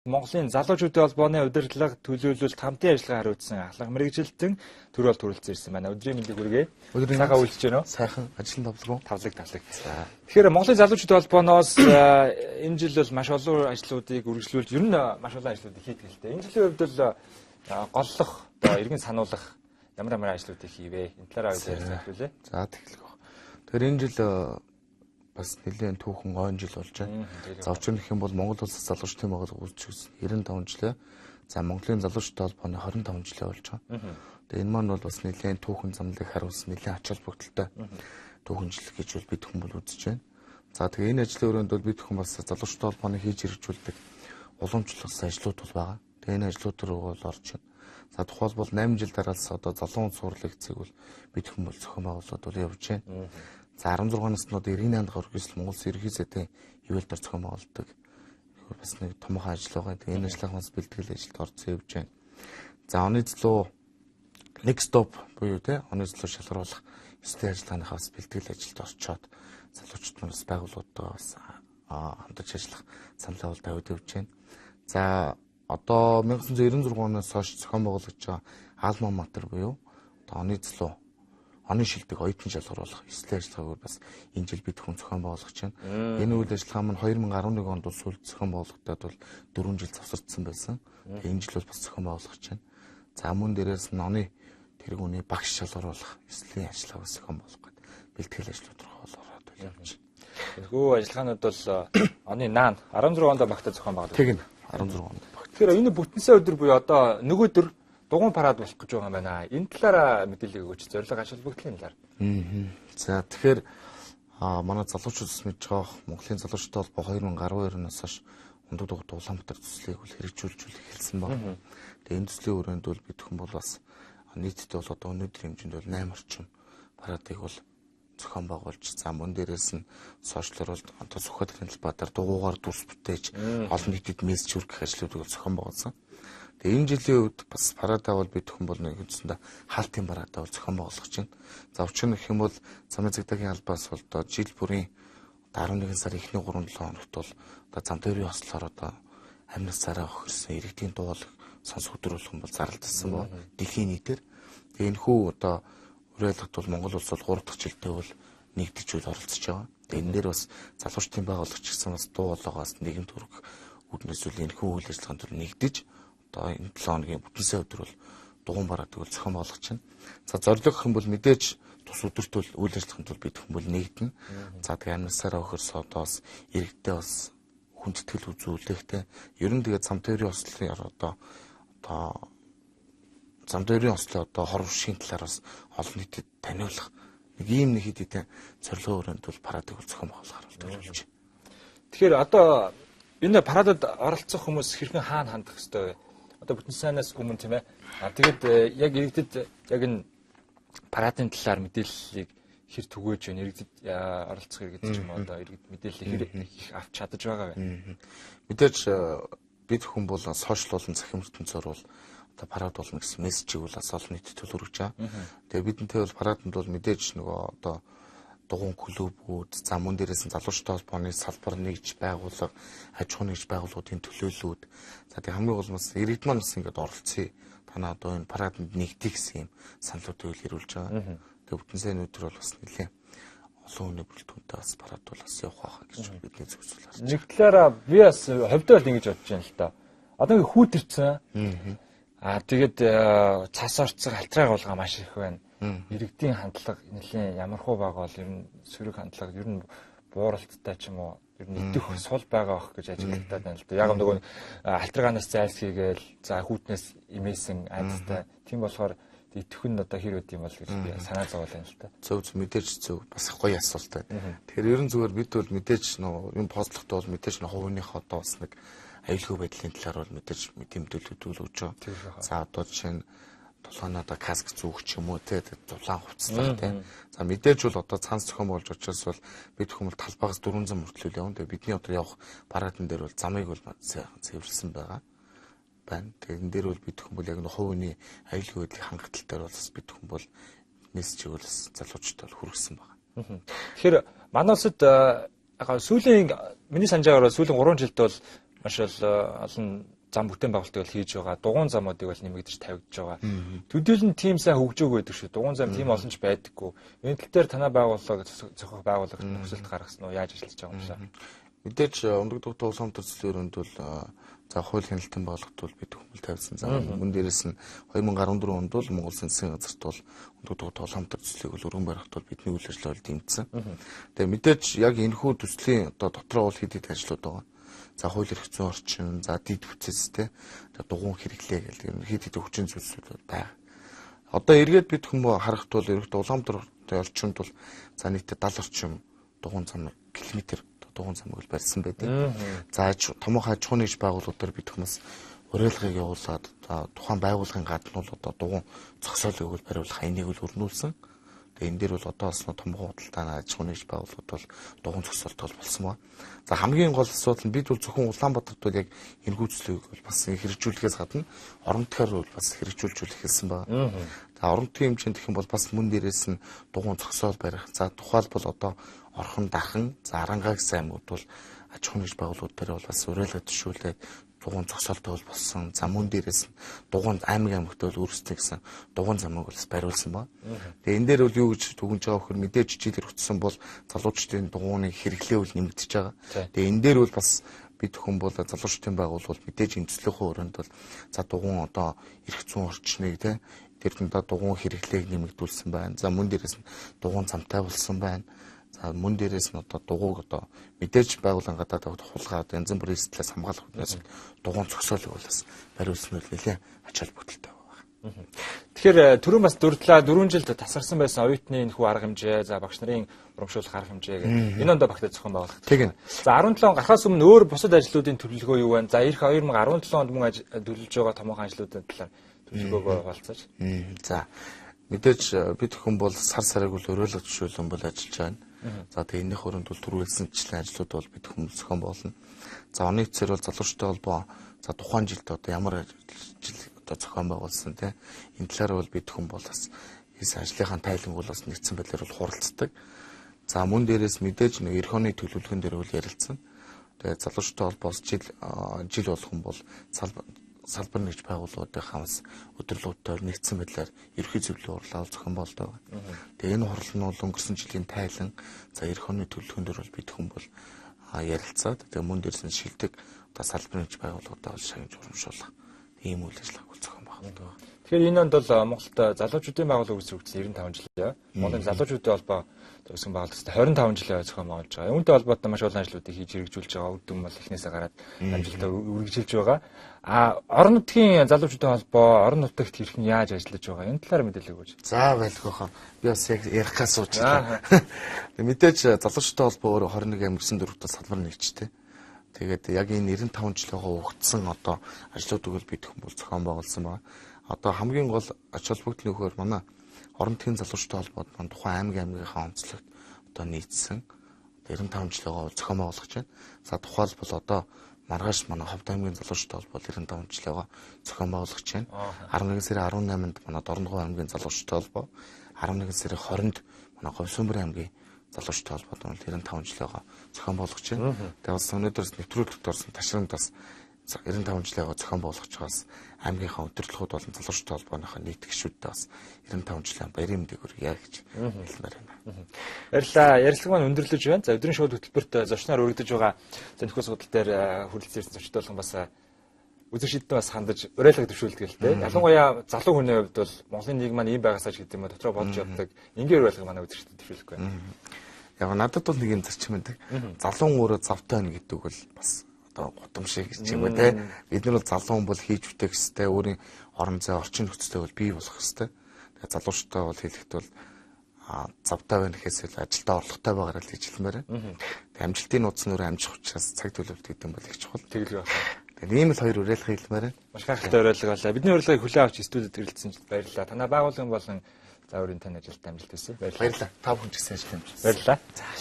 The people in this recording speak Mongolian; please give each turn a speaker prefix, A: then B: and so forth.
A: Монголын залуучуудын холбооны удирдлага төлөөлөлт хамтын ажиллагаа хариуцсан ахлах мэргэжилтэн төрөөл төрүүлсэн ирсэн байна. Өдрийн мэндийг хүргэе. Сайхан үйлчж байна уу?
B: Сайхан ажил тавлаг уу?
A: Тавлаг. Тэгэхээр Монголын залуучуудын холбооноос энэ жил бол маш олон ажлуудыг үргэлжлүүлж, ер нь маш олон ажлуудыг хийдэг л дээ. Энэ жилийн хувьд бол голлох, иргэн сануулгах ямар ажлуудыг хийвэ? Энэ талаараа ярьсан хэлвүлээ.
B: За тэгэлгүй. Тэгэхээр энэ жил бас нэлээд түүхэн ойн жил болж байна. За учир нь гэх юм бол Монгол улс залуучдын байгууллага үүсчихсэн 95 жилээ. За Монголын залуучдын холбооны 25 жилээ болж байгаа. Тэгээ энэ маань бол бас нэлээд түүхэн замлыг харуулсан нэлээд ач холбогдолтой түүхэн жил гэж бол бид хүмүүс үзэж байна. За тэгээ энэ ажлын өрөөнд бол бид хүмүүс бас залуучдын холбооны хийж хэрэгжүүлдэг уламжлалсан ажлууд бол байгаа. Тэгээ энэ ажлууд рүү бол орж байна. За тухайл бол 8 жил дараалс одоо залуун сурлаг эцэг бол бид хүмүүс зохион байгуулалт бол явж байна. За 16 наснууд 98 дахь оргил Монгол Ерөнхий сайдын хөвөлдөр зохион байгуулдаг. Бас нэг томхон ажил байгаа. Тэгээ энэ ажлынхаас бэлтгэл ажилд орцсон явж байна. За оны злуу next stop буюу те оны злуу шалгаруулах эслийн ажиллагааныхаас бэлтгэл ажилд орчоод залуучууд нас байгууллагуудаа бас хамтарч ажиллах саналаа бол тавьд явж байна. За одоо 1996 оноос хойш зохион байгуулагч Алма Матер буюу одоо оны злуу оны шилдэг оюутан шалгаруулах эслийн ажиллагааг бас энэ жил бид хүн зохион байгуулах чинь. Энэ үйл ажиллагаа маань 2011 онд сүүлд зохион байгуулагдаад бол 4 жил завсардсан байсан. Тэгээ энэ жил бол бас зохион байгуулах чинь. За мөн дээрээс нь оны тэргүүний багш шалгаруулах эслийн ажиллагааг зохион байгуулах гэдэг бэлтгэл ажлууд руу ороод явж байна.
A: Тэрхүү ажиллагаанууд бол оны 16 онд багтаа зохион байгуулагдав.
B: Тэг нь 16 онд багт.
A: Тэгэхээр энэ бүтэнсэ өдөр буюу одоо нөгөөдөр дугуйн парад болох гэж байгаа юм байна. Энэ талаараа мэдээлэл өгөөч. Зорилго ач холбогдлын талаар.
B: За тэгэхээр манай залуучууд мэдж байгаа Монголын залуучуудын холбоо 2012 оноос хойш Ундаг дугуйт Улаанбаатар төслийг бол хэрэгжүүлж эхэлсэн байна. Тэгээ энэ төслийн өрөөнд бол бид хүн бол бас нийтдээ бол одоо өнөөдрийн хэмжээнд бол 8 орчим парадыг бол зохион байгуулж, за мөн дээрээс нь сошиалор бол одоо Сүхбаатарын талбайдаар дугуйгаар дүрс бүтээж олон нийтэд мессеж хүргэх ажлуудыг зохион байгуулсан. Тэгээ энэ жилийн үед бас парадаа бол бид хүн бол нэг үндсэндээ хаалтын парадаа бол зохион байгуулах чинь. За учир нь гэх юм бол замын цагдаагийн албаас бол одоо жил бүрийн 11 сарын эхний 3-7 хоногт бол одоо зам тээврийн хослоор одоо амнаас цараа охирсон иргэдийн дуулах сонс өдрүүлэх бол зарлагдсан ба дэлхийн нийтээр. Тэгээ энэ хүү одоо уриалгад бол Монгол улс бол 3 дахь жилдээ бол нэгдэж үл оролцож байгаа. Тэгээ энэ дээр бас залуучдын байгууллагч гэсэн бас дуу хоолойгоос нэгэн төрөх үүднээс үл энэ хүү үйл ажиллагаанд бол нэгдэж одоо энэ 7 хоногийн бүтэнсэ өдөр бол дугуйн парадыг бол зохион байгуулах чинь. За зорилго гэх юм бол мэдээж тус өдөрт бол үйл ажиллагаанд бол бид хүмүүс нэгдэн. За тэгээ амнасаараа өхөр содоос иргэдээ бас хүндэтгэл үзүүлэх те. Ер нь тэгээ зам тээврийн хослын одоо зам тээврийн хослын одоо хор уршийн талаар бас олон нийтэд таниулах нэг ийм нэг хэд хэдэн зорилго өрөөнд бол парадыг бол зохион байгуулахаар бол төлөвлөж байна.
A: Тэгэхээр одоо энэ парадад оролцох хүмүүс хэрхэн хаана хандах ёстой вэ? Одоо бүтэн сайнаас өмнө тийм ээ. Тэгээд яг иргэдэд яг энэ парадын талаар мэдээллийг хэр түгээж байна? Иргэдэд оролцох иргэд ч юм уу одоо иргэд мэдээлэл хэр их авч чадаж байгаа вэ?
B: Мэдээж бид хүн бол сошиал болон захин ертөнцөөр бол одоо парад болно гэсэн мессежийг бол олон нийтэд төлөвлөж байгаа. Тэгээ бидэнтэй бол параданд бол мэдээж нөгөө одоо дугуйн клубүүд, за мөн дээрээс нь залуучдын холбооны салбар нэгж байгууллага, аж ахуйн нэгж байгууллагуудын төлөөллүүд. За тэгээ хамгийн гол нь иргэд маань бас ингээд оролцъё. Танаа одоо энэ параданд нэгдэх гэсэн юм саналуудыг ирүүлж байгаа. Тэгээ бүтэн сайн өдөр бол бас нэлээ олон хүний бүрэлдэхүүнтэй бас парад бол бас явах байхаа гэж бидний зөвшөөрөл харж байна.
A: Нэг талаараа би бас ховдоо бол ингэж бодож байна л да. Одоо ингээ хүүтэрсэн. Тэгээд цас орцсон халтраа гуулгаа маш их байна. Иргэдийн хандлага нэлийн ямархуу байгаа бол ер нь сөрөг хандлага ер нь бууралттай ч юм уу ер нь идэх сул байгаа ах гэж ажиглагдаад байна л да. Яг нөгөө альтраганаас зайлсхийгээл за хүүтнээс имээсэн айдастай. Тийм болохоор идэх нь одоо хэр үт юм бол гэж би санаа зовоол байна л да.
B: Зөв мэдээж зөв бас гоё асуулт байна. Тэгэхээр ерөн зүгээр бид бол мэдээж нөгөө юм постлохт бол мэдээж хувийнхоо одоо бас нэг аюулгүй байдлын талаар бол мэдээж мэдээлэлүүд өгч байгаа. За одоо жишээ нь тулгаанаа каск зүүх ч юм уу те дулаан хувцлах те. За мэдээж бол одоо цаанц зохион болж очиж бол бид хүмүүс талбайгаас 400 мөртлөө явна. Тэгээ бидний одоо явах парадын дээр бол замыг бол цэвэрлсэн байгаа. Тэгээ энэ дээр бол бид хүмүүс яг хувийн аюулгүй байдлыг хангах тал дээр бол бас бид хүмүүс бол мессежийг бол залуучдад бол хүргэсэн байгаа.
A: Тэгэхээр манай улсад сүүлийн миний санджаагаар сүүлийн 3 жилд бол маш олон зам бүтээн байгуулалтыг бол хийж байгаа. Дугуйн замуудыг бол нэмэгдэж тавигдж байгаа. Төдийл нь тийм сайн хөгжөөг байдаг шүү. Дугуйн зам тийм олон ч байдаггүй. Энэ тал дээр танай байгууллага зохиох байгууллагт нөхцөлт гаргасан уу? Яаж ажиллаж байгаа юм бэ?
B: Мэдээж ундаг дугуйн улаан төслийн өрөөнд бол за хууль хяналтын байгууллагт бол бид хүмүүл тавьсан. За мөн дээрээс нь 2014 онд бол Монгол Засгийн газарт бол ундаг дугуйн улаан төслийг бол өргөн барихт бол бидний үйл ажиллагаа дэмжсэн. Тэгээ мэдээж яг энэхүү төслийн одоо дотроо бол хэд хэд ажлууд байгаа. За хууль эрх зүйн орчин, за дид бүтцэс те дугуйн хэрэглээ гэдэг юм хэд хэд өвчин зүйлсүүд байна. Одоо эргээд бид хүмүүс харахт бол ерөнхийдөө Улаанбаатарын орчинд бол за нийтдээ 70 орчим дугуйн зам километр дугуйн замыг барьсан байдаг. За томоохон аж ахуйн нэгж байгууллагуудаар бид хүмүүс уриалгыг явуулаад тухайн байгууллагын гадна бол одоо дугуйн зогсоолыг бариулах энийг бол өрнүүлсэн. Энэ дээр бол одоо бас томхон худалдааны аж ахуйн нэгж байгууллагууд бол дугуйн зогсоолт болсон ба. За хамгийн гол асуудал нь бид бол зөвхөн Улаанбаатарт бол яг энэ гүйцэтгэлийг бол бас хэрэгжүүлэхээс гадна орон тойроор бол бас хэрэгжүүлж эхэлсэн ба. За орон тойрны хэмжээнд гэх юм бол бас мөн дээрээс нь дугуйн зогсоол барих. За тухайлбал одоо Орхон Дархан, за Арангааг аймагуд бол аж ахуйн нэгж байгууллагууд дээр бол бас уриалга төшөөлээд дугуйн зогсоолтой бол болсон. За мөн дээрээс нь дугуйн аймагт бол өөрсдөө гэсэн дугуйн замыг бол бариулсан ба. Тэгээ энэ дээр бол юу гэж түгэнж байгаа вөхөр мэдээж жилээр өгсөн бол залуучдын дугуйны хэрэглээ бол нэмэгдэж байгаа. Тэгээ энэ дээр бол бас бид хүн бол залуучдын байгуулвал мэдээж эмчилгээний өрөөнд бол за дугуйн одоо эрх зүйн орчныг те тэр дундаа дугуйн хэрэглээг нэмэгдүүлсэн байна. За мөн дээрээс нь дугуйн замтай болсон байна. За мөн дээрээс нь одоо дугуйг одоо мэдээж байгууллагын гадаад хулгаад янз бүрийн сэтгэлээс хамгаалах хүнээс дугуйн зогсоолыг бол бас бариулсан нь нэлээд ач холбогдолтой байна.
A: Тэгэхээр түрүүн бас дурдлаа 4 жилд тасарсан байсан оюутны энэхүү арга хэмжээ, за багш нарын урамшуулах арга хэмжээ гэх энэ ондоо багтаа зохион байгуулах.
B: Тийм.
A: За 17 он гарахаас өмнө өөр бусад ажлуудын төлөвлөгөө юу вэ? За эх 2017 онд мөн төлөвлөж байгаа томоохон ажлуудын талаар төлөвлөгөөгөө хуваалцаач.
B: За мэдээж бид хүн бол сар сарыг бол уриалга төшөөлөн бол ажиллаж байна. За тэгээ энэних өрөөнд бол түрүүлсэнчлэн ажлууд бол бид хүмүүс зохион болно. За оны эцсээр бол залуучтай холбоо за тухайн жилд одоо ямар ажил одоо зохион байгуулсан те энэ талаар бол бид хүн бол бас хийсэн ажлынхаа тайлбар бол бас нэгдсэн байдлаар бол хуралцдаг. За мөн дээрээс мэдээж нэг эх оны төлөвлөгөн дээр бол ярилцсан. Тэгээ залуучтай холбоос жил болгон бол салбар нэгж байгууллагуудын хамс өдөрлөгтэй нэгдсэн байдлаар ерхий зөвлөлийн хурлаа зохион болдог. Тэгээ энэ хурал нь бол өнгөрсөн жилийн тайлан за эх оны төлөвлөгөн дээр бол бид хүн бол ярилцаад тэгээ мөн дээрс нь шилдэг одоо салбар нэгж байгууллагуудаа шагнаж урамшуулах ийм үйл ажиллагааг зохион байгуулдаг.
A: Тэгэхээр энэ онд бол Монголд залуучуудын байгууллага үүсгэгдсэн 95 жилээ. Монголын залуучуудын холбоо үүсгэн байгуулагдсан 25 жилээ зохион байгуулж байгаа. Үүнтэй холбоотой маш олон ажлуудыг хийж хэрэгжүүлж байгаа. Үр дүн бол эхнээсээ гараад амжилттай үргэлжилж байгаа. Орон нутгийн залуучуудын холбоо орон нутагт хэрхэн яаж ажиллаж байгаа? Энэ талаар мэдээлэл өгөөч.
B: За байлгүй хаа. Би бас яг ярих гэж суучлаа. Мэдээж залуучуудын холбоо өөр 21 аймаг 94-т салбар нэгжтэй. Тэгээд яг энэ 95 жилийнхаа хугацсан одоо ажлуудыг бол бид хүмүүс зохион байгуулсан байна. Одоо хамгийн гол ач холбогдол нөхөр манай орон нутгийн залуучуудын холбоод маань тухайн аймгийнхаа онцлогт одоо нийцсэн 95 жилийнхаа зохион байгуулж байна. За тухайлбал одоо маргааш манай Ховд аймгийн залуучуудын холбоо 95 жилийнхаа зохион байгуулж байна. 11 сарын 18-нд манай Дорногов аймгийн залуучуудын холбоо 11 сарын 20-нд манай Говьсүнбэр аймгийн залуучуудын холбоод 95 жилийнхаа зохион болгож байна. Тэгээд бас өнөөдрөөс нэвтрүүлэгт орсон ташрамдаас 95 жилийнхаа зохион болгож байгаас аймгийнхаа өдөрлөгүүд болон залуучуудын холбооныхаа нийт гишүүдтэй бас 95 жилийн баярын мэдээг хүргье гэж хэлмээр байна.
A: Баярлалаа. Ярилцлага маань өндөрлөж байна. За өдрийн шууд хөтөлбөрт зочноор өргөдөж байгаа зөнхөө судал дээр хүрэлцэн ирсэн зочд болгон бас үзэг шийдтэн бас хандаж уриалгыг төвшүүлдэг л дээ. Ялангуяа залуу хүний хувьд бол Монголын нийгэм маань ийм байгаасаа ч гэдэг юм дотроо бодож явдаг. Энгийн уриалгыг манай үзэг шийдтэн төвшүүлэх байна.
B: Яг надад бол нэг юм зарчим байдаг. Залуун өөрөө завтай байна гэдэг бол бас одоо гудамжиг гэж юм те. Бид нар бол залуун бол хийж бүтээх хэвээр өөрийн орон зай орчин нөхцөлтэй бол бий болох хэвээр. Тэгээ залуучтай бол хэлэхэд бол завтай байна гэхээс ил ажилдаа орлоготой байгаараа л хийж хэлмээр. Тэгээ амжилтын нууц нь өөрөө амжих учраас цаг төлөвлөлт гэдэг юм бол их чухал.
A: Тэгэл байна.
B: Тэгээ ийм л хоёр уриалга хэлмээр.
A: Маш гайхалтай уриалга байлаа. Бидний урилгыг хүлээн авч студид ирэлцсэн баярлалаа. Танай байгууллагын болон за өөрийн тань ажилд амжилт хүсье.
B: Баярлалаа. Та бүхэн ч гэсэн ажил амжилт.
A: Баярлалаа.